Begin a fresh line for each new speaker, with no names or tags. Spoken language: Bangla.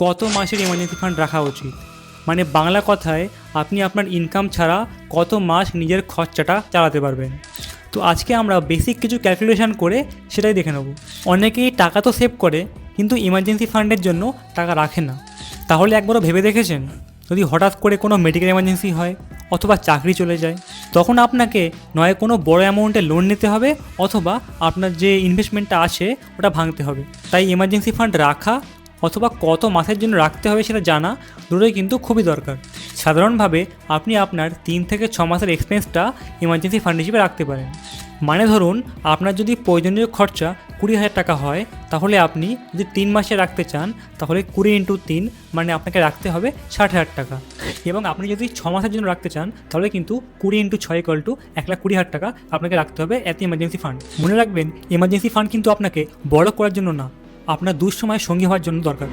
কত মাসের ইমার্জেন্সি ফান্ড রাখা উচিত, মানে বাংলা কথায় আপনি আপনার ইনকাম ছাড়া কত মাস নিজের খরচাটা চালাতে পারবেন। তো আজকে আমরা বেসিক কিছু ক্যালকুলেশন করে সেটাই দেখে নেব। অনেকেই টাকা তো সেভ করে কিন্তু ইমার্জেন্সি ফান্ডের জন্য টাকা রাখে না। তাহলে একবারও ভেবে দেখেছেন, যদি হঠাৎ করে কোনো মেডিকেল এমার্জেন্সি হয় অথবা চাকরি চলে যায়, তখন আপনাকে নয় কোনো বড় অ্যামাউন্টে লোন নিতে হবে অথবা আপনার যে ইনভেস্টমেন্টটা আছে ওটা ভাঙতে হবে। তাই ইমার্জেন্সি ফান্ড রাখা অথবা কত মাসের জন্য রাখতে হবে সেটা জানা দুটোই কিন্তু খুবই দরকার। সাধারণভাবে আপনি আপনার 3 থেকে 6 মাসের এক্সপেন্সটা ইমার্জেন্সি ফান্ড হিসেবে রাখতে পারেন। মানে ধরুন আপনার যদি প্রয়োজনীয় খরচা 20,000 টাকা হয়, তাহলে আপনি যদি 3 মাসে রাখতে চান তাহলে 20 × 3 মানে আপনাকে রাখতে হবে 60,000 টাকা। এবং আপনি যদি 6 মাসের জন্য রাখতে চান তাহলে কিন্তু 20 × 6 = 1,20,000 টাকা আপনাকে রাখতে হবে এত ইমার্জেন্সি ফান্ড। মনে রাখবেন, ইমার্জেন্সি ফান্ড কিন্তু আপনাকে বড় করার জন্য না, আপনার দুঃসময়ে সঙ্গী হওয়ার জন্য দরকার।